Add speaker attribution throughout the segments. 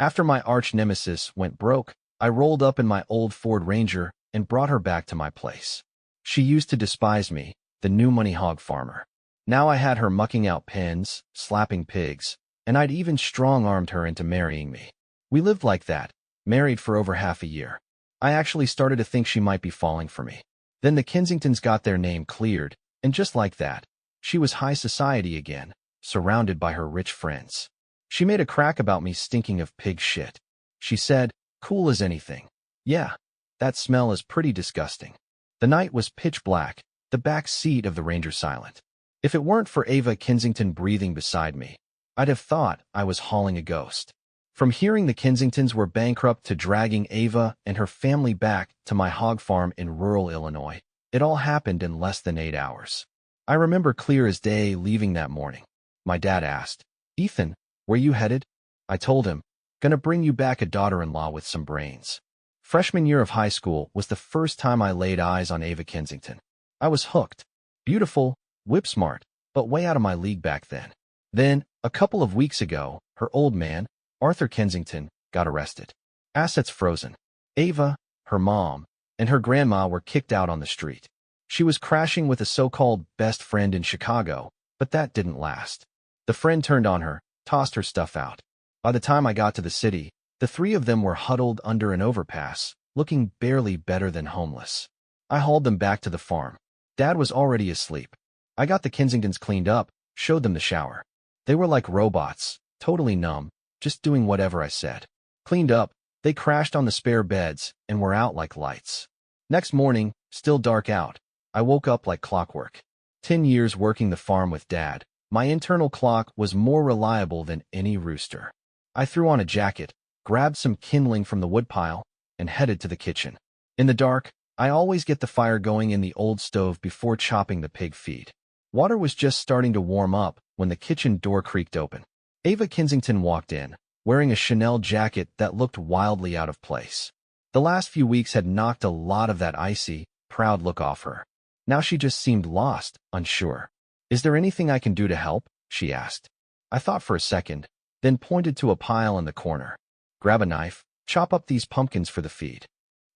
Speaker 1: After my arch-nemesis went broke, I rolled up in my old Ford Ranger and brought her back to my place. She used to despise me, the new money hog farmer. Now I had her mucking out pens, slapping pigs, and I'd even strong-armed her into marrying me. We lived like that, married for over half a year. I actually started to think she might be falling for me. Then the Kensingtons got their name cleared, and just like that, she was high society again, surrounded by her rich friends. She made a crack about me stinking of pig shit. She said, cool as anything. Yeah, that smell is pretty disgusting. The night was pitch black, the back seat of the Ranger silent. If it weren't for Ava Kensington breathing beside me, I'd have thought I was hauling a ghost. From hearing the Kensingtons were bankrupt to dragging Ava and her family back to my hog farm in rural Illinois, it all happened in less than 8 hours. I remember clear as day leaving that morning. My dad asked, Ethan, where you headed? I told him, gonna bring you back a daughter-in-law with some brains. Freshman year of high school was the first time I laid eyes on Ava Kensington. I was hooked. Beautiful, whip-smart, but way out of my league back then. Then, a couple of weeks ago, her old man, Arthur Kensington, got arrested. Assets frozen. Ava, her mom, and her grandma were kicked out on the street. She was crashing with a so-called best friend in Chicago, but that didn't last. The friend turned on her, tossed her stuff out. By the time I got to the city, the three of them were huddled under an overpass, looking barely better than homeless. I hauled them back to the farm. Dad was already asleep. I got the Kensingtons cleaned up, showed them the shower. They were like robots, totally numb, just doing whatever I said. Cleaned up, they crashed on the spare beds and were out like lights. Next morning, still dark out, I woke up like clockwork. 10 years working the farm with Dad, my internal clock was more reliable than any rooster. I threw on a jacket, grabbed some kindling from the woodpile, and headed to the kitchen. In the dark, I always get the fire going in the old stove before chopping the pig feed. Water was just starting to warm up when the kitchen door creaked open. Ava Kensington walked in, wearing a Chanel jacket that looked wildly out of place. The last few weeks had knocked a lot of that icy, proud look off her. Now she just seemed lost, unsure. Is there anything I can do to help? She asked. I thought for a second, then pointed to a pile in the corner. Grab a knife, chop up these pumpkins for the feed.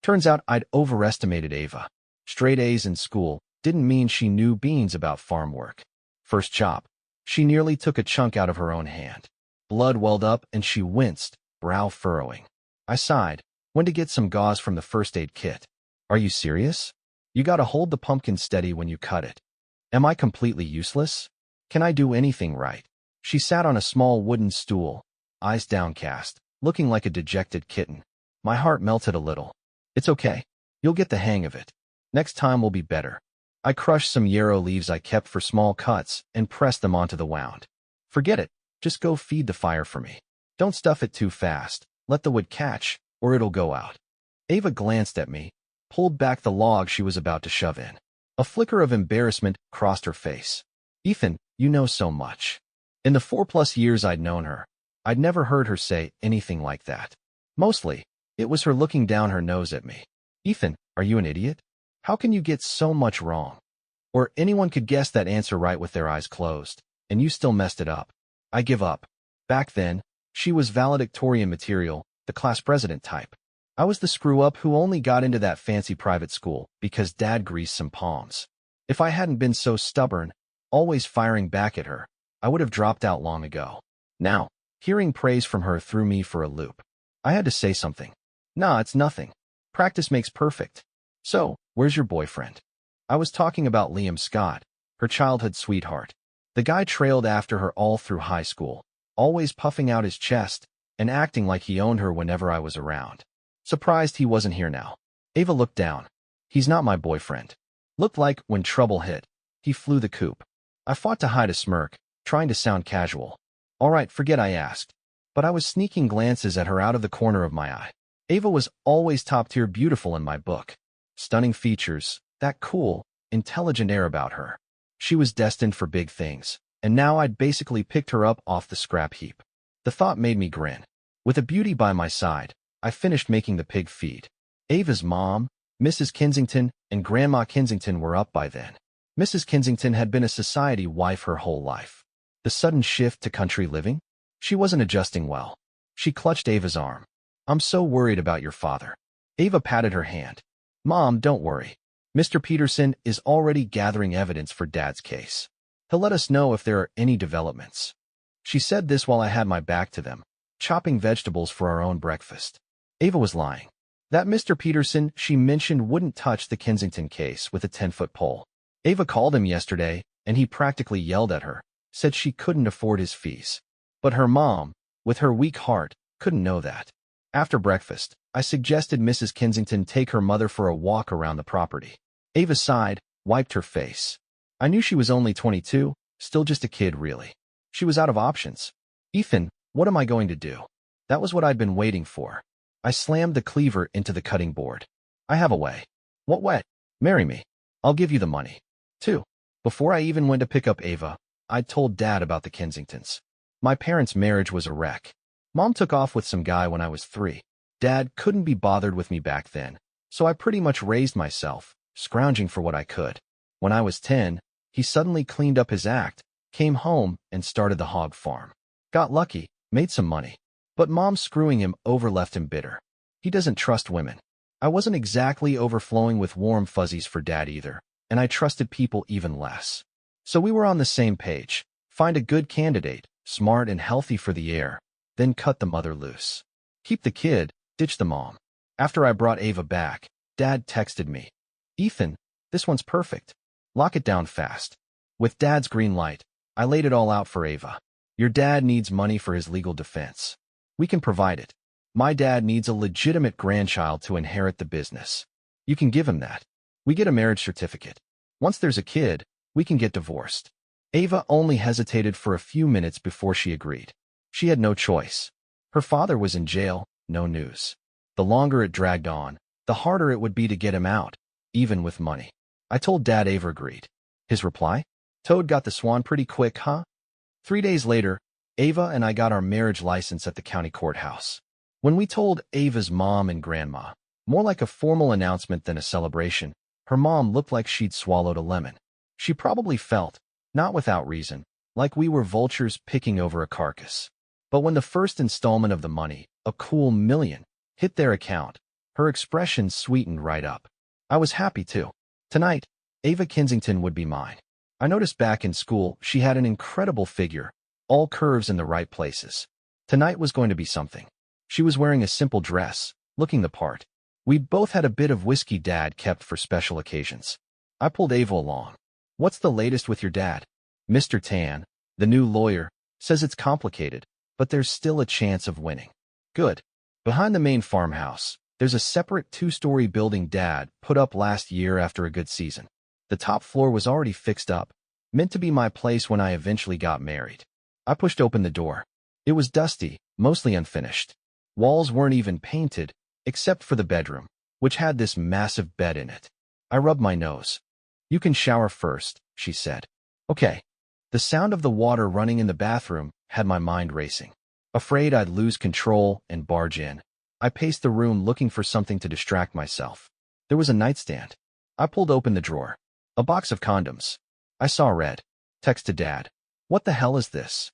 Speaker 1: Turns out I'd overestimated Ava. Straight A's in school didn't mean she knew beans about farm work. First chop, she nearly took a chunk out of her own hand. Blood welled up and she winced, brow furrowing. I sighed, went to get some gauze from the first aid kit. Are you serious? You gotta hold the pumpkin steady when you cut it. Am I completely useless? Can I do anything right? She sat on a small wooden stool, eyes downcast, looking like a dejected kitten. My heart melted a little. It's okay. You'll get the hang of it. Next time will be better. I crushed some yarrow leaves I kept for small cuts and pressed them onto the wound. Forget it. Just go feed the fire for me. Don't stuff it too fast. Let the wood catch, or it'll go out. Ava glanced at me, pulled back the log she was about to shove in. A flicker of embarrassment crossed her face. Ethan, you know so much. In the 4+ years I'd known her, I'd never heard her say anything like that. Mostly, it was her looking down her nose at me. Ethan, are you an idiot? How can you get so much wrong? Or anyone could guess that answer right with their eyes closed, and you still messed it up. I give up. Back then, she was valedictorian material, the class president type. I was the screw-up who only got into that fancy private school because Dad greased some palms. If I hadn't been so stubborn, always firing back at her, I would have dropped out long ago. Now, hearing praise from her threw me for a loop. I had to say something. Nah, it's nothing. Practice makes perfect. So, where's your boyfriend? I was talking about Liam Scott, her childhood sweetheart. The guy trailed after her all through high school, always puffing out his chest and acting like he owned her whenever I was around. Surprised he wasn't here now. Ava looked down. He's not my boyfriend. Looked like, when trouble hit, he flew the coop. I fought to hide a smirk, trying to sound casual. All right, forget I asked. But I was sneaking glances at her out of the corner of my eye. Ava was always top-tier beautiful in my book. Stunning features, that cool, intelligent air about her. She was destined for big things, and now I'd basically picked her up off the scrap heap. The thought made me grin. With a beauty by my side, I finished making the pig feed. Ava's mom, Mrs. Kensington, and Grandma Kensington were up by then. Mrs. Kensington had been a society wife her whole life. The sudden shift to country living? She wasn't adjusting well. She clutched Ava's arm. I'm so worried about your father. Ava patted her hand. Mom, don't worry. Mr. Peterson is already gathering evidence for Dad's case. He'll let us know if there are any developments. She said this while I had my back to them, chopping vegetables for our own breakfast. Ava was lying. That Mr. Peterson she mentioned wouldn't touch the Kensington case with a 10-foot pole. Ava called him yesterday, and he practically yelled at her, said she couldn't afford his fees. But her mom, with her weak heart, couldn't know that. After breakfast, I suggested Mrs. Kensington take her mother for a walk around the property. Ava sighed, wiped her face. I knew she was only 22, still just a kid really. She was out of options. Ethan, what am I going to do? That was what I'd been waiting for. I slammed the cleaver into the cutting board. I have a way. What way? Marry me. I'll give you the money. 2. Before I even went to pick up Ava, I'd told Dad about the Kensingtons. My parents' marriage was a wreck. Mom took off with some guy when I was 3. Dad couldn't be bothered with me back then, so I pretty much raised myself, scrounging for what I could. When I was 10, he suddenly cleaned up his act, came home, and started the hog farm. Got lucky, made some money. But Mom screwing him over left him bitter. He doesn't trust women. I wasn't exactly overflowing with warm fuzzies for Dad either, and I trusted people even less. So we were on the same page. Find a good candidate, smart and healthy for the heir, then cut the mother loose. Keep the kid, ditch the mom. After I brought Ava back, Dad texted me. Ethan, this one's perfect. Lock it down fast. With Dad's green light, I laid it all out for Ava. Your dad needs money for his legal defense. We can provide it. My dad needs a legitimate grandchild to inherit the business. You can give him that. We get a marriage certificate. Once there's a kid, we can get divorced. Ava only hesitated for a few minutes before she agreed. She had no choice. Her father was in jail, no news. The longer it dragged on, the harder it would be to get him out, even with money. I told Dad Ava agreed. His reply? Toad got the swan pretty quick, huh? 3 days later, Ava and I got our marriage license at the county courthouse. When we told Ava's mom and grandma, more like a formal announcement than a celebration, her mom looked like she'd swallowed a lemon. She probably felt, not without reason, like we were vultures picking over a carcass. But when the first installment of the money, a cool $1 million, hit their account, her expression sweetened right up. I was happy too. Tonight, Ava Kensington would be mine. I noticed back in school she had an incredible figure, all curves in the right places. Tonight was going to be something. She was wearing a simple dress, looking the part. We'd both had a bit of whiskey Dad kept for special occasions. I pulled Ava along. What's the latest with your dad? Mr. Tan, the new lawyer, says it's complicated, but there's still a chance of winning. Good. Behind the main farmhouse, there's a separate 2-story building Dad put up last year after a good season. The top floor was already fixed up, meant to be my place when I eventually got married. I pushed open the door. It was dusty, mostly unfinished. Walls weren't even painted, except for the bedroom, which had this massive bed in it. I rubbed my nose. You can shower first, she said. Okay. The sound of the water running in the bathroom had my mind racing. Afraid I'd lose control and barge in, I paced the room looking for something to distract myself. There was a nightstand. I pulled open the drawer. A box of condoms. I saw red. Text to Dad. What the hell is this?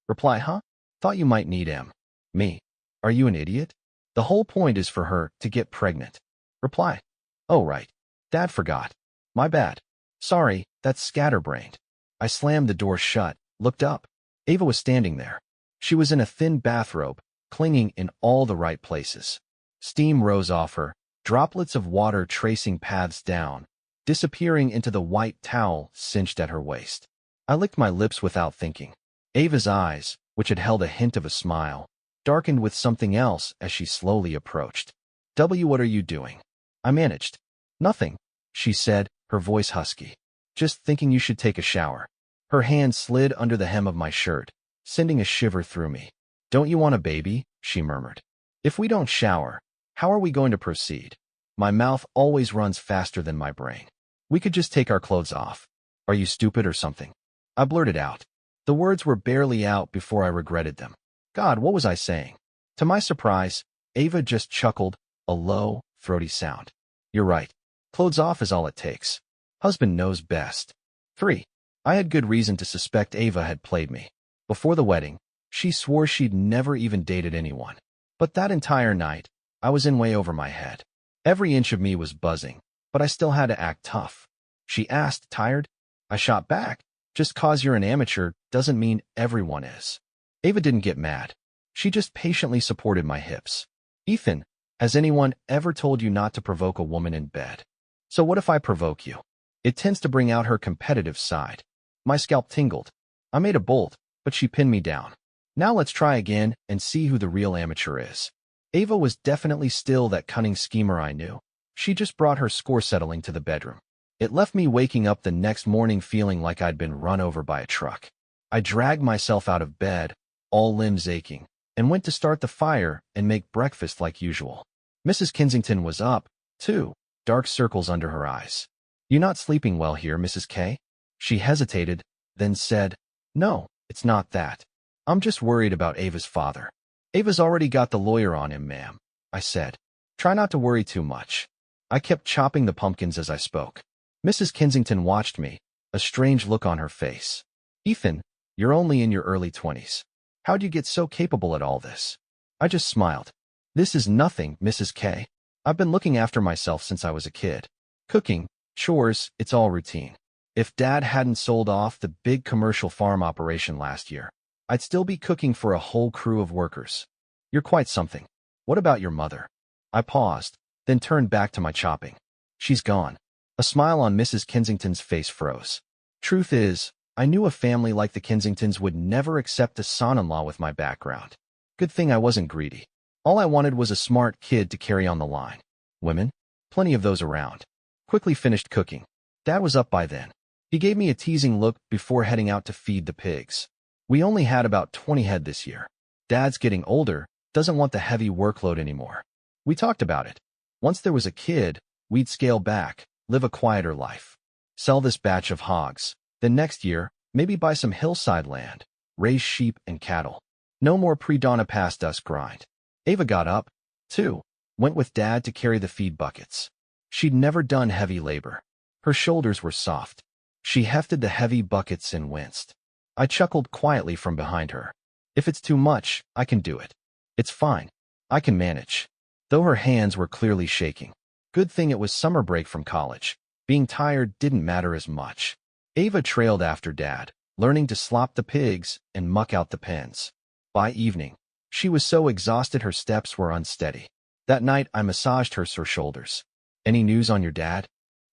Speaker 1: Reply, huh? Thought you might need him. Me. Are you an idiot? The whole point is for her to get pregnant. Reply. Oh, right. Dad forgot. My bad. Sorry, that's scatterbrained. I slammed the door shut, looked up. Ava was standing there. She was in a thin bathrobe, clinging in all the right places. Steam rose off her, droplets of water tracing paths down, disappearing into the white towel cinched at her waist. I licked my lips without thinking. Ava's eyes, which had held a hint of a smile, darkened with something else as she slowly approached. What are you doing? I managed. Nothing, she said, her voice husky. Just thinking you should take a shower. Her hand slid under the hem of my shirt, sending a shiver through me. Don't you want a baby? She murmured. If we don't shower, how are we going to proceed? My mouth always runs faster than my brain. We could just take our clothes off. Are you stupid or something? I blurted out. The words were barely out before I regretted them. God, what was I saying? To my surprise, Ava just chuckled, a low, throaty sound. You're right. Clothes off is all it takes. Husband knows best. 3. I had good reason to suspect Ava had played me. Before the wedding, She swore she'd never even dated anyone. But that entire night, I was in way over my head. Every inch of me was buzzing, but I still had to act tough. She asked, tired? I shot back. Just cause you're an amateur doesn't mean everyone is. Ava didn't get mad. She just patiently supported my hips. Ethan, has anyone ever told you not to provoke a woman in bed? So what if I provoke you? It tends to bring out her competitive side. My scalp tingled. I made a bolt, but she pinned me down. Now let's try again and see who the real amateur is. Ava was definitely still that cunning schemer I knew. She just brought her score settling to the bedroom. It left me waking up the next morning feeling like I'd been run over by a truck. I dragged myself out of bed, all limbs aching, and went to start the fire and make breakfast like usual. Mrs. Kensington was up, too, dark circles under her eyes. You not sleeping well here, Mrs. K? She hesitated, then said, No, it's not that. I'm just worried about Ava's father. Ava's already got the lawyer on him, ma'am, I said. Try not to worry too much. I kept chopping the pumpkins as I spoke. Mrs. Kensington watched me, a strange look on her face. Ethan, you're only in your early 20s. How'd you get so capable at all this? I just smiled. This is nothing, Mrs. K. I've been looking after myself since I was a kid. Cooking, chores, it's all routine. If Dad hadn't sold off the big commercial farm operation last year, I'd still be cooking for a whole crew of workers. You're quite something. What about your mother? I paused, then turned back to my chopping. She's gone. A smile on Mrs. Kensington's face froze. Truth is, I knew a family like the Kensingtons would never accept a son-in-law with my background. Good thing I wasn't greedy. All I wanted was a smart kid to carry on the line. Women? Plenty of those around. Quickly finished cooking. Dad was up by then. He gave me a teasing look before heading out to feed the pigs. We only had about 20 head this year. Dad's getting older, doesn't want the heavy workload anymore. We talked about it. Once there was a kid, we'd scale back, live a quieter life. Sell this batch of hogs. Then next year, maybe buy some hillside land, raise sheep and cattle. No more pre-dawn past dusk grind. Ava got up, too, went with Dad to carry the feed buckets. She'd never done heavy labor. Her shoulders were soft. She hefted the heavy buckets and winced. I chuckled quietly from behind her. If it's too much, I can do it. It's fine. I can manage. Though her hands were clearly shaking. Good thing it was summer break from college. Being tired didn't matter as much. Ava trailed after Dad, learning to slop the pigs and muck out the pens. By evening, she was so exhausted her steps were unsteady. That night, I massaged her sore shoulders. Any news on your dad?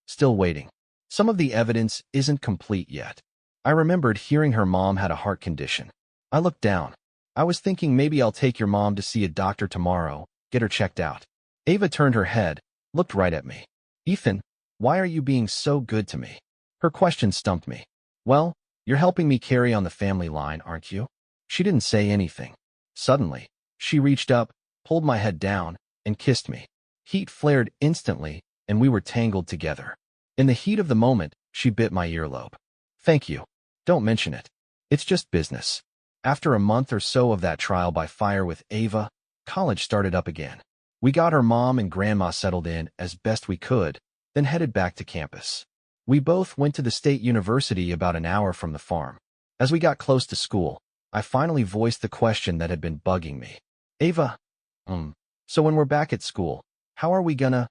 Speaker 1: Still waiting. Some of the evidence isn't complete yet. I remembered hearing her mom had a heart condition. I looked down. I was thinking maybe I'll take your mom to see a doctor tomorrow, get her checked out. Ava turned her head, looked right at me. Ethan, why are you being so good to me? Her question stumped me. Well, you're helping me carry on the family line, aren't you? She didn't say anything. Suddenly, she reached up, pulled my head down, and kissed me. Heat flared instantly, and we were tangled together. In the heat of the moment, she bit my earlobe. Thank you. Don't mention it. It's just business. After a month or so of that trial by fire with Ava, college started up again. We got her mom and grandma settled in as best we could, then headed back to campus. We both went to the state university about an hour from the farm. As we got close to school, I finally voiced the question that had been bugging me. Ava, so when we're back at school, how are we gonna,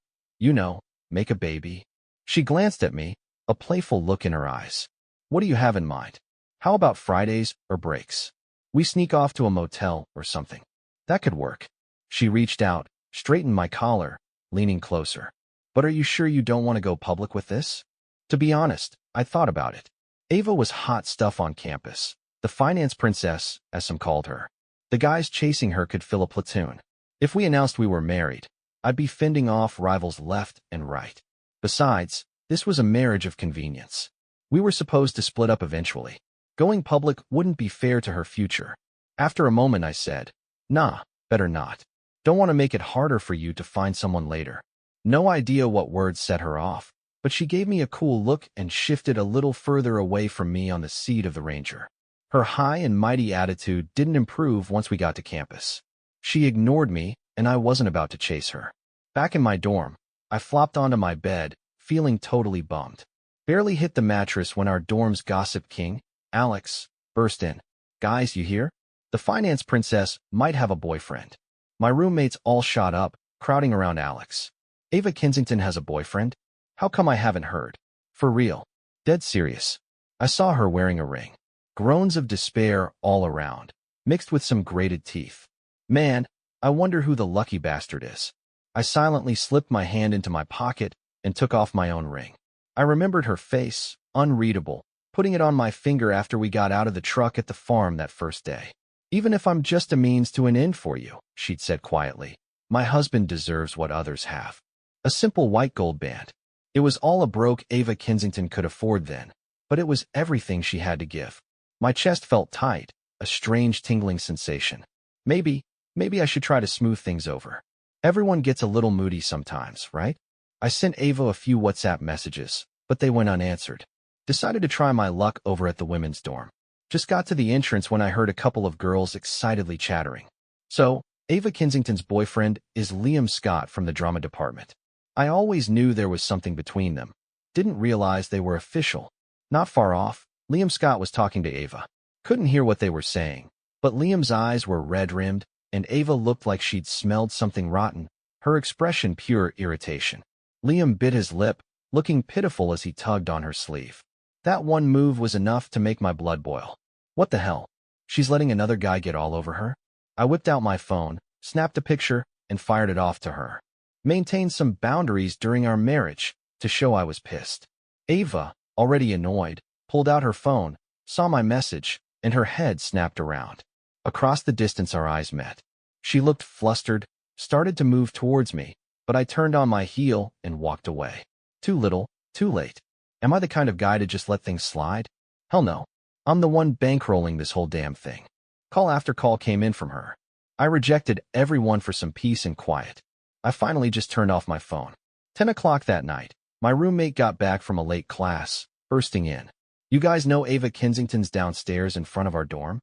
Speaker 1: make a baby? She glanced at me, a playful look in her eyes. What do you have in mind? How about Fridays or breaks? We sneak off to a motel or something. That could work. She reached out, straightened my collar, leaning closer. But are you sure you don't want to go public with this? To be honest, I thought about it. Ava was hot stuff on campus. The finance princess, as some called her. The guys chasing her could fill a platoon. If we announced we were married, I'd be fending off rivals left and right. Besides, this was a marriage of convenience. We were supposed to split up eventually. Going public wouldn't be fair to her future. After a moment I said, Nah, better not. Don't want to make it harder for you to find someone later. No idea what words set her off, but she gave me a cool look and shifted a little further away from me on the seat of the Ranger. Her high and mighty attitude didn't improve once we got to campus. She ignored me, and I wasn't about to chase her. Back in my dorm, I flopped onto my bed, feeling totally bummed. Barely hit the mattress when our dorm's gossip king, Alex, burst in. Guys, you hear? The finance princess might have a boyfriend. My roommates all shot up, crowding around Alex. Ava Kensington has a boyfriend? How come I haven't heard? For real. Dead serious. I saw her wearing a ring. Groans of despair all around, mixed with some grated teeth. Man, I wonder who the lucky bastard is. I silently slipped my hand into my pocket and took off my own ring. I remembered her face, unreadable, putting it on my finger after we got out of the truck at the farm that first day. Even if I'm just a means to an end for you, she'd said quietly, my husband deserves what others have. A simple white gold band. It was all a broke Ava Kensington could afford then, but it was everything she had to give. My chest felt tight, a strange tingling sensation. Maybe I should try to smooth things over. Everyone gets a little moody sometimes, right? I sent Ava a few WhatsApp messages, but they went unanswered. Decided to try my luck over at the women's dorm. Just got to the entrance when I heard a couple of girls excitedly chattering. So, Ava Kensington's boyfriend is Liam Scott from the drama department. I always knew there was something between them. Didn't realize they were official. Not far off, Liam Scott was talking to Ava. Couldn't hear what they were saying, but Liam's eyes were red-rimmed, and Ava looked like she'd smelled something rotten, her expression pure irritation. Liam bit his lip, looking pitiful as he tugged on her sleeve. That one move was enough to make my blood boil. What the hell? She's letting another guy get all over her? I whipped out my phone, snapped a picture, and fired it off to her. Maintained some boundaries during our marriage to show I was pissed. Ava, already annoyed, pulled out her phone, saw my message, and her head snapped around. Across the distance our eyes met. She looked flustered, started to move towards me, but I turned on my heel and walked away. Too little, too late. Am I the kind of guy to just let things slide? Hell no. I'm the one bankrolling this whole damn thing. Call after call came in from her. I rejected every one for some peace and quiet. I finally just turned off my phone. 10 o'clock that night, my roommate got back from a late class, bursting in. You guys know Ava Kensington's downstairs in front of our dorm?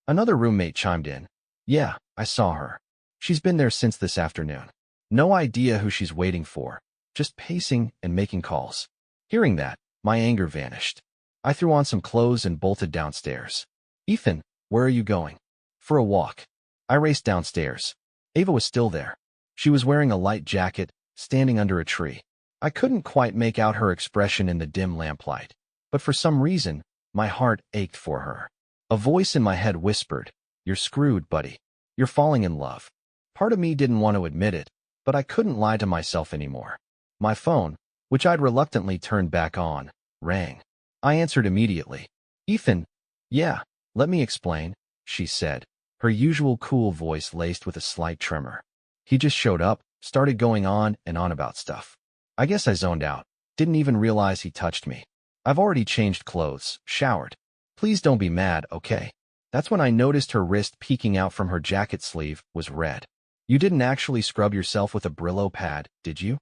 Speaker 1: Another roommate chimed in. Yeah, I saw her. She's been there since this afternoon. No idea who she's waiting for, just pacing and making calls. Hearing that, my anger vanished. I threw on some clothes and bolted downstairs. Ethan, where are you going? For a walk. I raced downstairs. Ava was still there. She was wearing a light jacket, standing under a tree. I couldn't quite make out her expression in the dim lamplight, but for some reason, my heart ached for her. A voice in my head whispered, "You're screwed, buddy. You're falling in love." Part of me didn't want to admit it, but I couldn't lie to myself anymore. My phone, which I'd reluctantly turned back on, rang. I answered immediately. Ethan. Yeah, let me explain, she said, her usual cool voice laced with a slight tremor. He just showed up, started going on and on about stuff. I guess I zoned out, didn't even realize he touched me. I've already changed clothes, showered. Please don't be mad, okay? That's when I noticed her wrist peeking out from her jacket sleeve was red. You didn't actually scrub yourself with a Brillo pad, did you?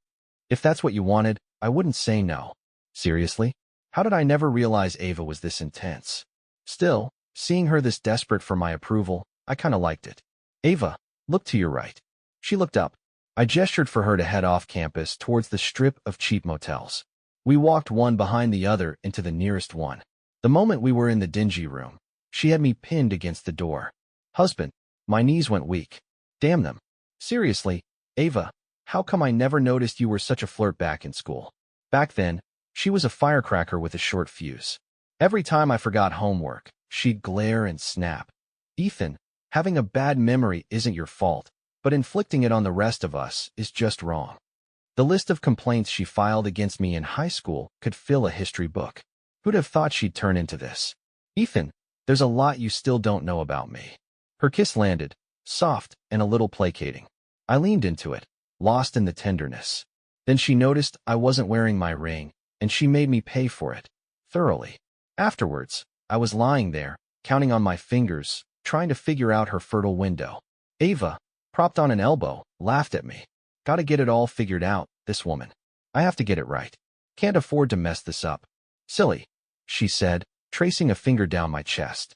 Speaker 1: If that's what you wanted, I wouldn't say no. Seriously? How did I never realize Ava was this intense? Still, seeing her this desperate for my approval, I kinda liked it. Ava, look to your right. She looked up. I gestured for her to head off campus towards the strip of cheap motels. We walked one behind the other into the nearest one. The moment we were in the dingy room, she had me pinned against the door. Husband, my knees went weak. Damn them. Seriously, Ava, how come I never noticed you were such a flirt back in school? Back then, she was a firecracker with a short fuse. Every time I forgot homework, she'd glare and snap. Ethan, having a bad memory isn't your fault, but inflicting it on the rest of us is just wrong. The list of complaints she filed against me in high school could fill a history book. Who'd have thought she'd turn into this? Ethan, there's a lot you still don't know about me. Her kiss landed, soft and a little placating. I leaned into it, lost in the tenderness. Then she noticed I wasn't wearing my ring, and she made me pay for it, thoroughly. Afterwards, I was lying there, counting on my fingers, trying to figure out her fertile window. Ava, propped on an elbow, laughed at me. Gotta get it all figured out, this woman. I have to get it right. Can't afford to mess this up. Silly, she said, tracing a finger down my chest.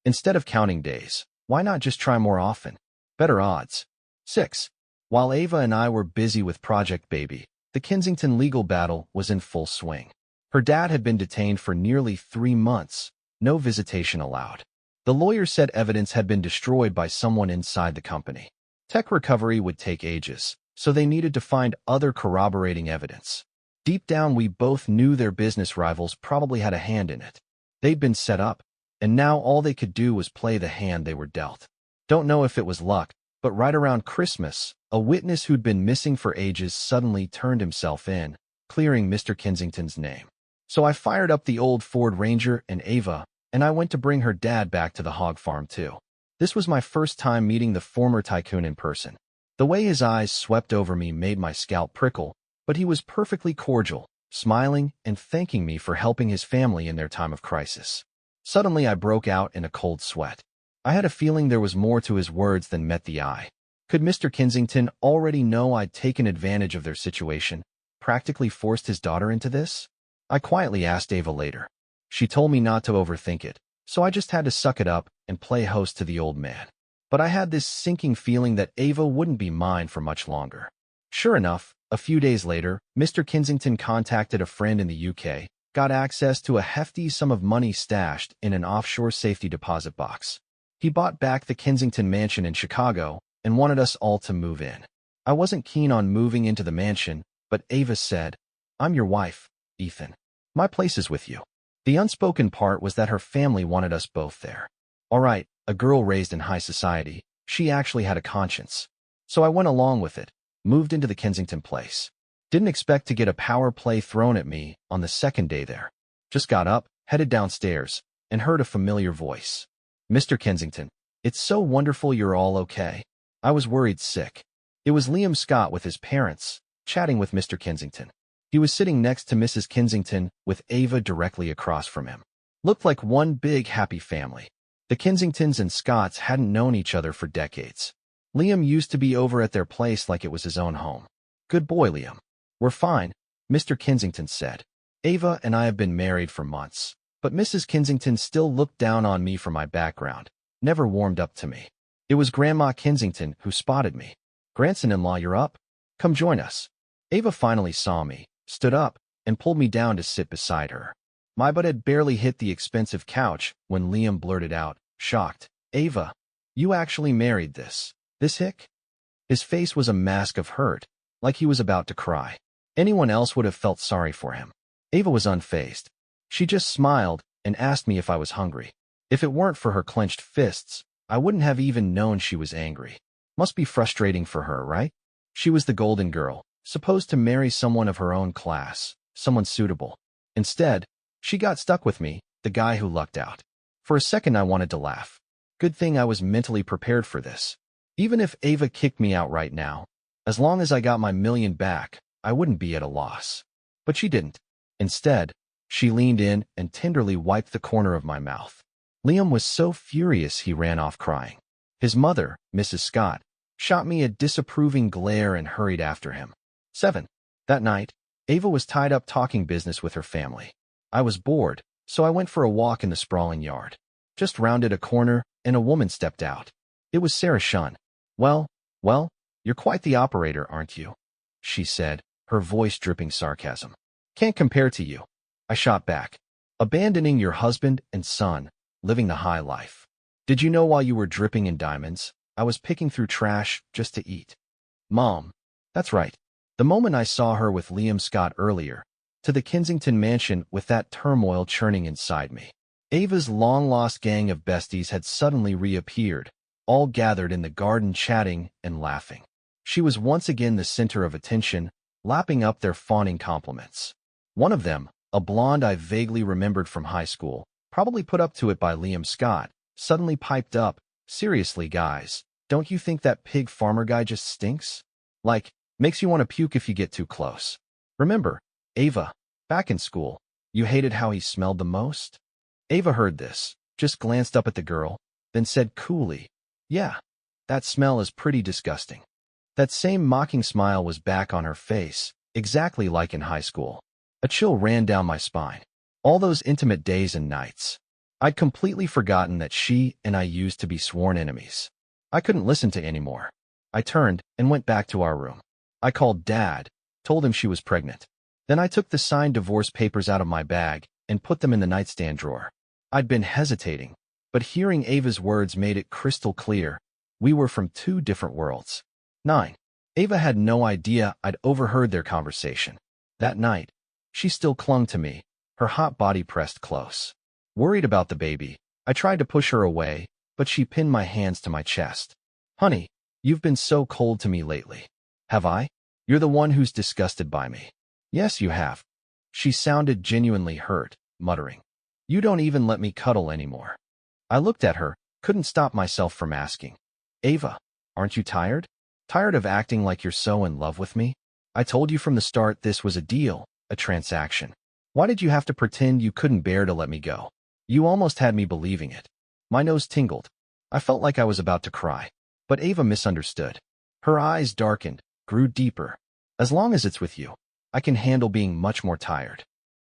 Speaker 1: Instead of counting days, why not just try more often? Better odds. 6. While Ava and I were busy with Project Baby, the Kensington legal battle was in full swing. Her dad had been detained for nearly 3 months, no visitation allowed. The lawyer said evidence had been destroyed by someone inside the company. Tech recovery would take ages, so they needed to find other corroborating evidence. Deep down, we both knew their business rivals probably had a hand in it. They'd been set up, and now all they could do was play the hand they were dealt. Don't know if it was luck, but right around Christmas, a witness who'd been missing for ages suddenly turned himself in, clearing Mr. Kensington's name. So I fired up the old Ford Ranger and Ava, and I went to bring her dad back to the hog farm too. This was my first time meeting the former tycoon in person. The way his eyes swept over me made my scalp prickle, but he was perfectly cordial, smiling and thanking me for helping his family in their time of crisis. Suddenly I broke out in a cold sweat. I had a feeling there was more to his words than met the eye. Could Mr. Kensington already know I'd taken advantage of their situation, practically forced his daughter into this? I quietly asked Ava later. She told me not to overthink it, so I just had to suck it up and play host to the old man. But I had this sinking feeling that Ava wouldn't be mine for much longer. Sure enough, a few days later, Mr. Kensington contacted a friend in the UK, got access to a hefty sum of money stashed in an offshore safety deposit box. He bought back the Kensington mansion in Chicago and wanted us all to move in. I wasn't keen on moving into the mansion, but Ava said, "I'm your wife, Ethan. My place is with you." The unspoken part was that her family wanted us both there. All right, a girl raised in high society, she actually had a conscience. So I went along with it, moved into the Kensington place. Didn't expect to get a power play thrown at me on the second day there. Just got up, headed downstairs, and heard a familiar voice. "Mr. Kensington, it's so wonderful you're all okay." I was worried sick. It was Liam Scott with his parents, chatting with Mr. Kensington. He was sitting next to Mrs. Kensington with Ava directly across from him. Looked like one big happy family. The Kensingtons and Scotts hadn't known each other for decades. Liam used to be over at their place like it was his own home. "Good boy, Liam. We're fine," Mr. Kensington said. "Ava and I have been married for months, but Mrs. Kensington still looked down on me for my background, never warmed up to me. It was Grandma Kensington who spotted me. 'Grandson-in-law, you're up? Come join us.' Ava finally saw me, stood up, and pulled me down to sit beside her. My butt had barely hit the expensive couch when Liam blurted out, shocked, "Ava, you actually married this hick?" His face was a mask of hurt, like he was about to cry. Anyone else would have felt sorry for him. Ava was unfazed. She just smiled and asked me if I was hungry. If it weren't for her clenched fists, I wouldn't have even known she was angry. Must be frustrating for her, right? She was the golden girl, supposed to marry someone of her own class, someone suitable. Instead, she got stuck with me, the guy who lucked out. For a second I wanted to laugh. Good thing I was mentally prepared for this. Even if Ava kicked me out right now, as long as I got my million back, I wouldn't be at a loss. But she didn't. Instead, she leaned in and tenderly wiped the corner of my mouth. Liam was so furious he ran off crying. His mother, Mrs. Scott, shot me a disapproving glare and hurried after him. 7. That night, Ava was tied up talking business with her family. I was bored, so I went for a walk in the sprawling yard. Just rounded a corner, and a woman stepped out. It was Sarah Shun. Well, you're quite the operator, aren't you?" she said, her voice dripping sarcasm. "Can't compare to you." I shot back. "Abandoning your husband and son, living the high life. Did you know while you were dripping in diamonds, I was picking through trash just to eat?" "Mom." "That's right. The moment I saw her with Liam Scott earlier, to the Kensington mansion with that turmoil churning inside me. Ava's long-lost gang of besties had suddenly reappeared, all gathered in the garden chatting and laughing. She was once again the center of attention, lapping up their fawning compliments. One of them, a blonde I vaguely remembered from high school, probably put up to it by Liam Scott, suddenly piped up, "Seriously, guys, don't you think that pig farmer guy just stinks? Like, makes you want to puke if you get too close. Remember, Ava, back in school, you hated how he smelled the most?" Ava heard this, just glanced up at the girl, then said coolly, "Yeah, that smell is pretty disgusting." That same mocking smile was back on her face, exactly like in high school. A chill ran down my spine. All those intimate days and nights. I'd completely forgotten that she and I used to be sworn enemies. I couldn't listen to anymore. I turned and went back to our room. I called Dad, told him she was pregnant. Then I took the signed divorce papers out of my bag and put them in the nightstand drawer. I'd been hesitating, But hearing Ava's words made it crystal clear. We were from two different worlds. 9. Ava had no idea I'd overheard their conversation. That night, she still clung to me, her hot body pressed close. Worried about the baby, I tried to push her away, but she pinned my hands to my chest. Honey, you've been so cold to me lately. Have I? You're the one who's disgusted by me. Yes, you have. She sounded genuinely hurt, muttering. You don't even let me cuddle anymore. I looked at her, couldn't stop myself from asking. Ava, aren't you tired? Tired of acting like you're so in love with me? I told you from the start this was a deal, a transaction. Why did you have to pretend you couldn't bear to let me go? You almost had me believing it. My nose tingled. I felt like I was about to cry. But Ava misunderstood. Her eyes darkened, grew deeper. As long as it's with you, I can handle being much more tired.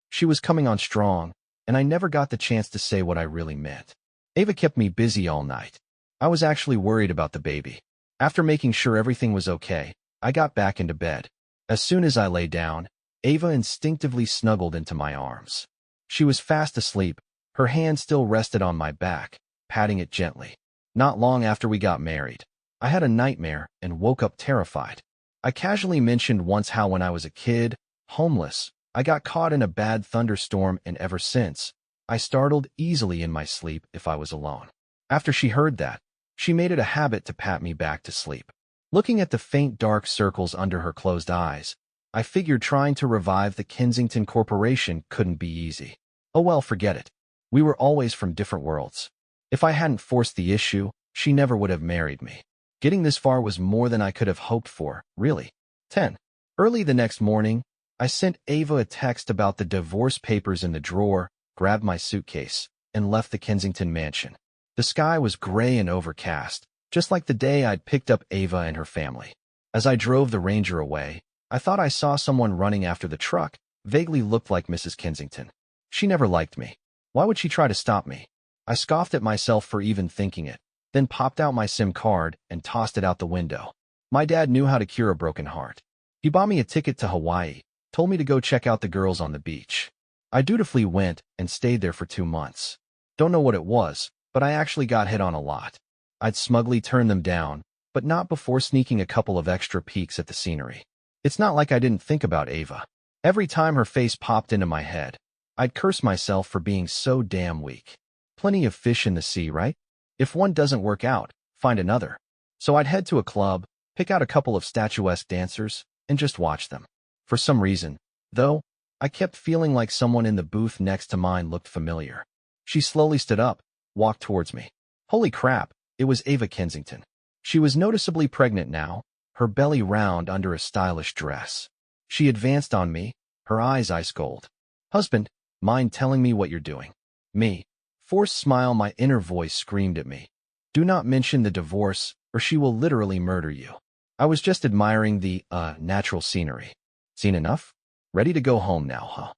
Speaker 1: She was coming on strong, and I never got the chance to say what I really meant. Ava kept me busy all night. I was actually worried about the baby. After making sure everything was okay, I got back into bed. As soon as I lay down, Ava instinctively snuggled into my arms. She was fast asleep, her hand still rested on my back, patting it gently. Not long after we got married, I had a nightmare and woke up terrified. I casually mentioned once how when I was a kid, homeless, I got caught in a bad thunderstorm, and ever since, I startled easily in my sleep if I was alone. After she heard that, she made it a habit to pat me back to sleep. Looking at the faint dark circles under her closed eyes, I figured trying to revive the Kensington Corporation couldn't be easy. Oh well, forget it. We were always from different worlds. If I hadn't forced the issue, she never would have married me. Getting this far was more than I could have hoped for, really. 10. Early the next morning, I sent Ava a text about the divorce papers in the drawer, grabbed my suitcase, and left the Kensington mansion. The sky was gray and overcast, just like the day I'd picked up Ava and her family. As I drove the Ranger away, I thought I saw someone running after the truck, vaguely looked like Mrs. Kensington. She never liked me. Why would she try to stop me? I scoffed at myself for even thinking it, then popped out my SIM card and tossed it out the window. My dad knew how to cure a broken heart. He bought me a ticket to Hawaii, told me to go check out the girls on the beach. I dutifully went and stayed there for 2 months. Don't know what it was, but I actually got hit on a lot. I'd smugly turn them down, but not before sneaking a couple of extra peeks at the scenery. It's not like I didn't think about Ava. Every time her face popped into my head, I'd curse myself for being so damn weak. Plenty of fish in the sea, right? If one doesn't work out, find another. So I'd head to a club, pick out a couple of statuesque dancers, and just watch them. For some reason, though, I kept feeling like someone in the booth next to mine looked familiar. She slowly stood up, walked towards me. Holy crap, it was Ava Kensington. She was noticeably pregnant now, her belly round under a stylish dress. She advanced on me, her eyes ice cold. Husband, mind telling me what you're doing? Me. Forced smile, my inner voice screamed at me. Do not mention the divorce, or she will literally murder you. I was just admiring the, natural scenery. Seen enough? Ready to go home now, huh?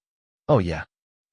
Speaker 1: Oh yeah.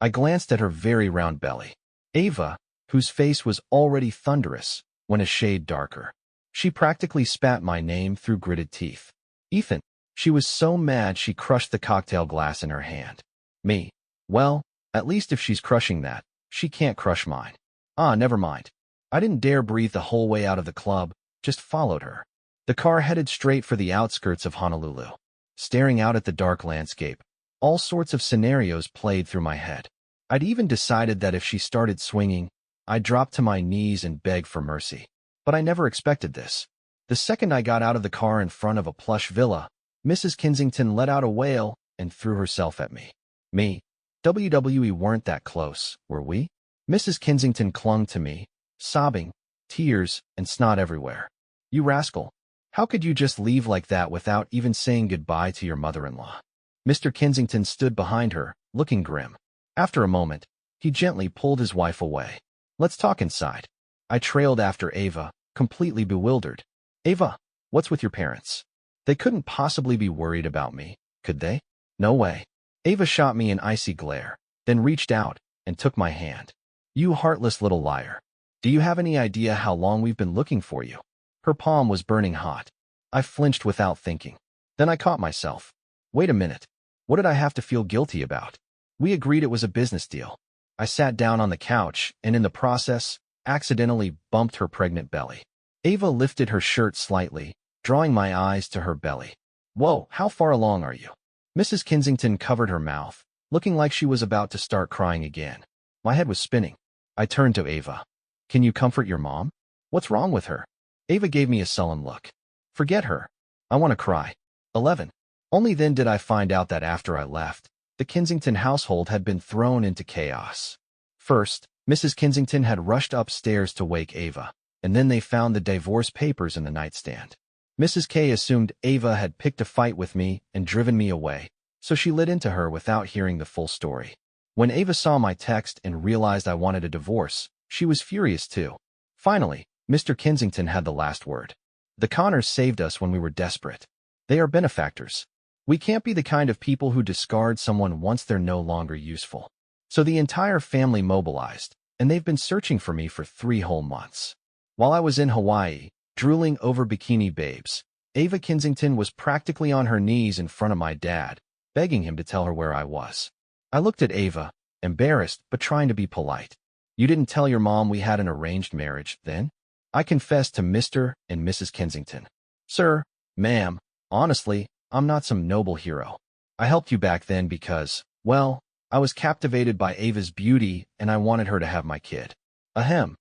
Speaker 1: I glanced at her very round belly. Ava, whose face was already thunderous, went a shade darker. She practically spat my name through gritted teeth. Ethan. She was so mad she crushed the cocktail glass in her hand. Me. Well, at least if she's crushing that, she can't crush mine. Never mind. I didn't dare breathe the whole way out of the club, just followed her. The car headed straight for the outskirts of Honolulu. Staring out at the dark landscape, all sorts of scenarios played through my head. I'd even decided that if she started swinging, I'd drop to my knees and beg for mercy. But I never expected this. The second I got out of the car in front of a plush villa, Mrs. Kensington let out a wail and threw herself at me. Me. WWE weren't that close, were we? Mrs. Kensington clung to me, sobbing, tears and snot everywhere. You rascal. How could you just leave like that without even saying goodbye to your mother-in-law? Mr. Kensington stood behind her, looking grim. After a moment, he gently pulled his wife away. Let's talk inside. I trailed after Ava, completely bewildered. Ava, what's with your parents? They couldn't possibly be worried about me, could they? No way. Ava shot me an icy glare, then reached out and took my hand. You heartless little liar. Do you have any idea how long we've been looking for you? Her palm was burning hot. I flinched without thinking. Then I caught myself. Wait a minute. What did I have to feel guilty about? We agreed it was a business deal. I sat down on the couch, and in the process, accidentally bumped her pregnant belly. Ava lifted her shirt slightly, drawing my eyes to her belly. Whoa, how far along are you? Mrs. Kensington covered her mouth, looking like she was about to start crying again. My head was spinning. I turned to Ava. Can you comfort your mom? What's wrong with her? Ava gave me a sullen look. Forget her. I want to cry. 11. Only then did I find out that after I left, the Kensington household had been thrown into chaos. First, Mrs. Kensington had rushed upstairs to wake Ava, and then they found the divorce papers in the nightstand. Mrs. K assumed Ava had picked a fight with me and driven me away, so she lit into her without hearing the full story. When Ava saw my text and realized I wanted a divorce, she was furious too. Finally, Mr. Kensington had the last word. The Connors saved us when we were desperate. They are benefactors. We can't be the kind of people who discard someone once they're no longer useful. So the entire family mobilized, and they've been searching for me for 3 whole months. While I was in Hawaii, drooling over bikini babes, Ava Kensington was practically on her knees in front of my dad, begging him to tell her where I was. I looked at Ava, embarrassed but trying to be polite. You didn't tell your mom we had an arranged marriage, then? I confessed to Mr. and Mrs. Kensington. Sir, ma'am, honestly, I'm not some noble hero. I helped you back then because, well, I was captivated by Ava's beauty and I wanted her to have my kid. Ahem.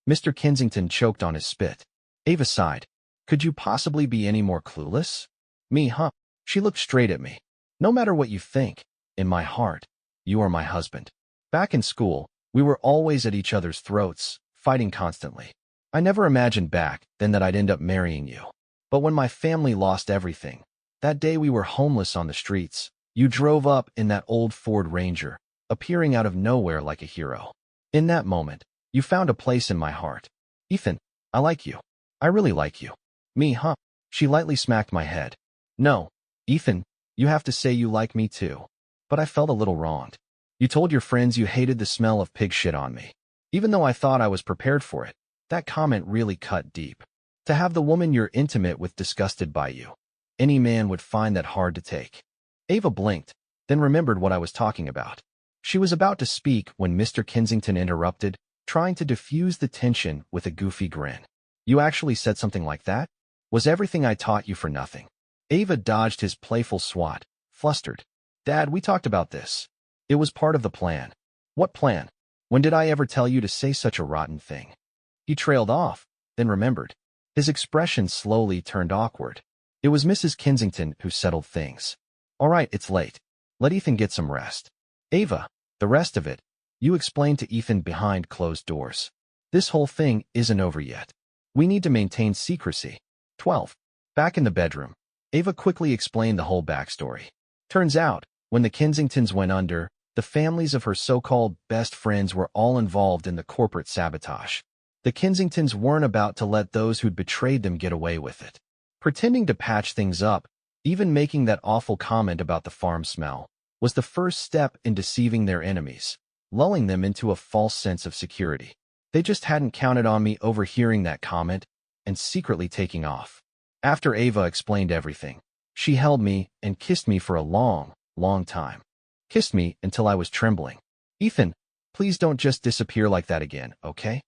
Speaker 1: Mr. Kensington choked on his spit. Ava sighed. Could you possibly be any more clueless? Me, huh? She looked straight at me. No matter what you think, in my heart, you are my husband. Back in school, we were always at each other's throats, fighting constantly. I never imagined back then that I'd end up marrying you. But when my family lost everything, that day we were homeless on the streets, you drove up in that old Ford Ranger, appearing out of nowhere like a hero. In that moment, you found a place in my heart. Ethan, I like you. I really like you. Me, huh? She lightly smacked my head. No, Ethan, you have to say you like me too. But I felt a little wronged. You told your friends you hated the smell of pig shit on me. Even though I thought I was prepared for it, that comment really cut deep. To have the woman you're intimate with disgusted by you. Any man would find that hard to take. Ava blinked, then remembered what I was talking about. She was about to speak when Mr. Kensington interrupted, trying to diffuse the tension with a goofy grin. You actually said something like that? Was everything I taught you for nothing? Ava dodged his playful swat, flustered. Dad, we talked about this. It was part of the plan. What plan? When did I ever tell you to say such a rotten thing? He trailed off, then remembered. His expression slowly turned awkward. It was Mrs. Kensington who settled things. All right, it's late. Let Ethan get some rest. Ava, the rest of it, you explained to Ethan behind closed doors. This whole thing isn't over yet. We need to maintain secrecy. 12. Back in the bedroom, Ava quickly explained the whole backstory. Turns out, when the Kensingtons went under, the families of her so-called best friends were all involved in the corporate sabotage. The Kensingtons weren't about to let those who'd betrayed them get away with it. Pretending to patch things up, even making that awful comment about the farm smell, was the first step in deceiving their enemies, lulling them into a false sense of security. They just hadn't counted on me overhearing that comment and secretly taking off. After Ava explained everything, she held me and kissed me for a long, long time. Kissed me until I was trembling. Ethan, please don't just disappear like that again, okay?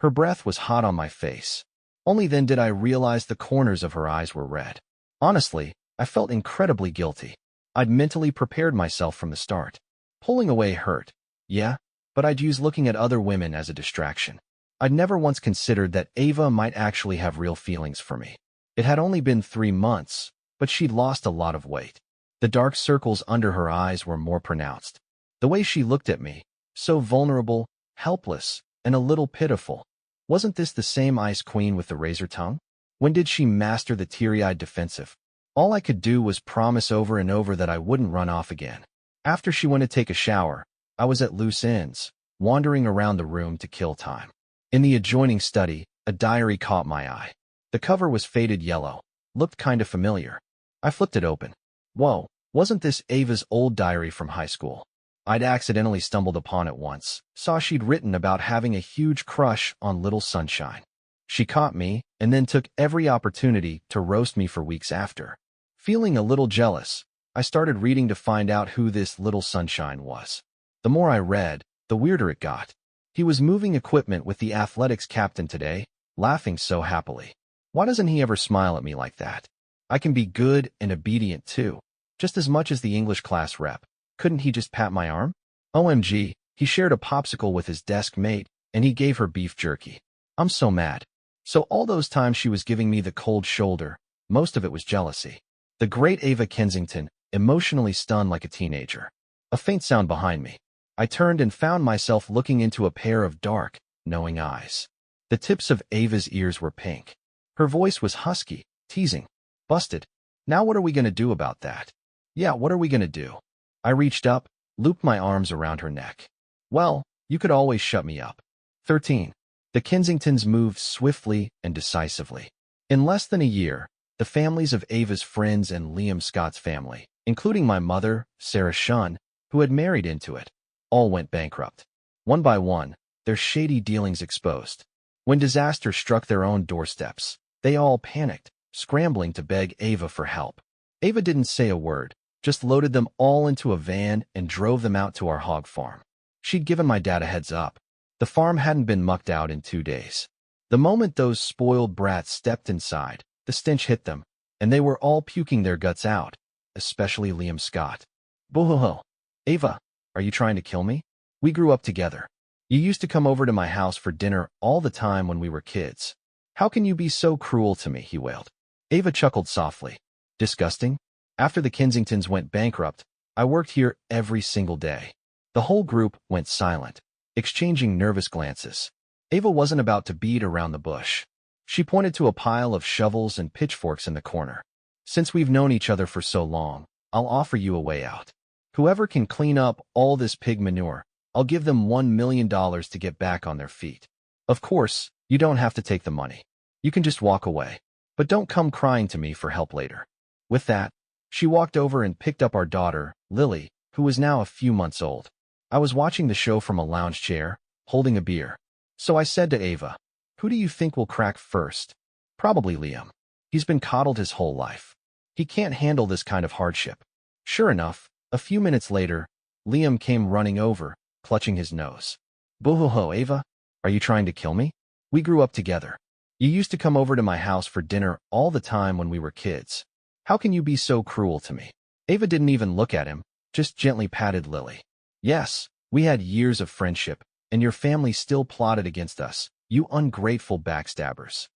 Speaker 1: Her breath was hot on my face. Only then did I realize the corners of her eyes were red. Honestly, I felt incredibly guilty. I'd mentally prepared myself from the start. Pulling away hurt, yeah, but I'd use looking at other women as a distraction. I'd never once considered that Ava might actually have real feelings for me. It had only been 3 months, but she'd lost a lot of weight. The dark circles under her eyes were more pronounced. The way she looked at me, so vulnerable, helpless, and a little pitiful. Wasn't this the same ice queen with the razor tongue? When did she master the teary-eyed defensive? All I could do was promise over and over that I wouldn't run off again. After she went to take a shower, I was at loose ends, wandering around the room to kill time. In the adjoining study, a diary caught my eye. The cover was faded yellow, looked kind of familiar. I flipped it open. Whoa, wasn't this Ava's old diary from high school? I'd accidentally stumbled upon it once, saw she'd written about having a huge crush on Little Sunshine. She caught me, and then took every opportunity to roast me for weeks after. Feeling a little jealous, I started reading to find out who this Little Sunshine was. The more I read, the weirder it got. He was moving equipment with the athletics captain today, laughing so happily. Why doesn't he ever smile at me like that? I can be good and obedient too, just as much as the English class rep. Couldn't he just pat my arm? OMG, he shared a popsicle with his desk mate, and he gave her beef jerky. I'm so mad. So all those times she was giving me the cold shoulder, most of it was jealousy. The great Ava Kensington, emotionally stunned like a teenager. A faint sound behind me. I turned and found myself looking into a pair of dark, knowing eyes. The tips of Ava's ears were pink. Her voice was husky, teasing. Busted. Now what are we going to do about that? Yeah, what are we going to do? I reached up, looped my arms around her neck. Well, you could always shut me up. 13. The Kensingtons moved swiftly and decisively. In less than a year, the families of Ava's friends and Liam Scott's family, including my mother, Sarah Shunn, who had married into it, all went bankrupt. One by one, their shady dealings exposed. When disaster struck their own doorsteps, they all panicked, scrambling to beg Ava for help. Ava didn't say a word, just loaded them all into a van and drove them out to our hog farm. She'd given my dad a heads up. The farm hadn't been mucked out in 2 days. The moment those spoiled brats stepped inside, the stench hit them, and they were all puking their guts out, especially Liam Scott. Boo-hoo-hoo. Ava, are you trying to kill me? We grew up together. You used to come over to my house for dinner all the time when we were kids. How can you be so cruel to me, he wailed. Ava chuckled softly. Disgusting? After the Kensingtons went bankrupt, I worked here every single day. The whole group went silent, exchanging nervous glances. Ava wasn't about to beat around the bush. She pointed to a pile of shovels and pitchforks in the corner. Since we've known each other for so long, I'll offer you a way out. Whoever can clean up all this pig manure, I'll give them $1 million to get back on their feet. Of course, you don't have to take the money. You can just walk away. But don't come crying to me for help later. With that, she walked over and picked up our daughter, Lily, who was now a few months old. I was watching the show from a lounge chair, holding a beer. So I said to Ava, who do you think will crack first? Probably Liam. He's been coddled his whole life. He can't handle this kind of hardship. Sure enough, a few minutes later, Liam came running over, clutching his nose. Boo-hoo-hoo, Ava, are you trying to kill me? We grew up together. You used to come over to my house for dinner all the time when we were kids. How can you be so cruel to me? Ava didn't even look at him, just gently patted Lily. Yes, we had years of friendship, and your family still plotted against us, you ungrateful backstabbers.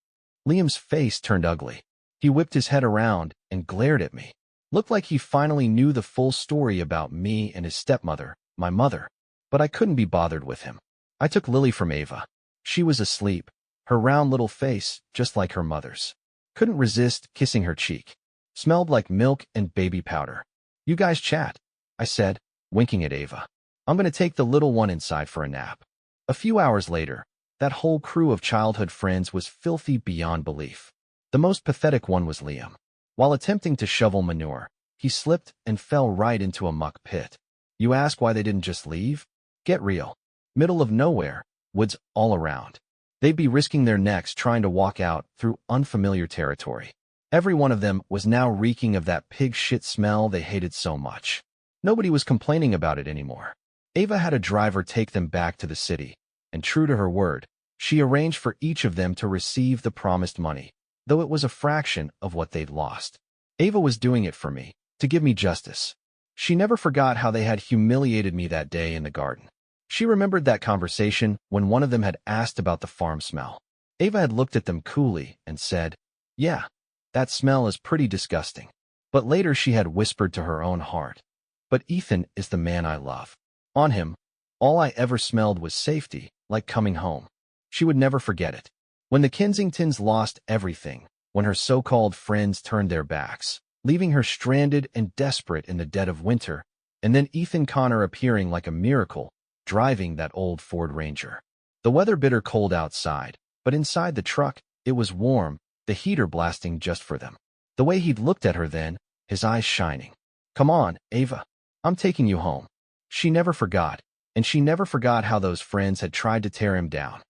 Speaker 1: Liam's face turned ugly. He whipped his head around and glared at me. Looked like he finally knew the full story about me and his stepmother, my mother. But I couldn't be bothered with him. I took Lily from Ava. She was asleep, her round little face just like her mother's. Couldn't resist kissing her cheek. Smelled like milk and baby powder. You guys chat, I said, winking at Ava. I'm going to take the little one inside for a nap. A few hours later, that whole crew of childhood friends was filthy beyond belief. The most pathetic one was Liam. While attempting to shovel manure, he slipped and fell right into a muck pit. You ask why they didn't just leave? Get real. Middle of nowhere, woods all around. They'd be risking their necks trying to walk out through unfamiliar territory. Every one of them was now reeking of that pig shit smell they hated so much. Nobody was complaining about it anymore. Ava had a driver take them back to the city, and true to her word, she arranged for each of them to receive the promised money, though it was a fraction of what they'd lost. Ava was doing it for me, to give me justice. She never forgot how they had humiliated me that day in the garden. She remembered that conversation when one of them had asked about the farm smell. Ava had looked at them coolly and said, yeah, that smell is pretty disgusting. But later she had whispered to her own heart, but Ethan is the man I love. On him, all I ever smelled was safety, like coming home. She would never forget it. When the Kensingtons lost everything, when her so-called friends turned their backs, leaving her stranded and desperate in the dead of winter, and then Ethan Connor appearing like a miracle, driving that old Ford Ranger. The weather bitter cold outside, but inside the truck, it was warm, the heater blasting just for them. The way he'd looked at her then, his eyes shining. Come on, Ava. I'm taking you home. She never forgot, and she never forgot how those friends had tried to tear him down.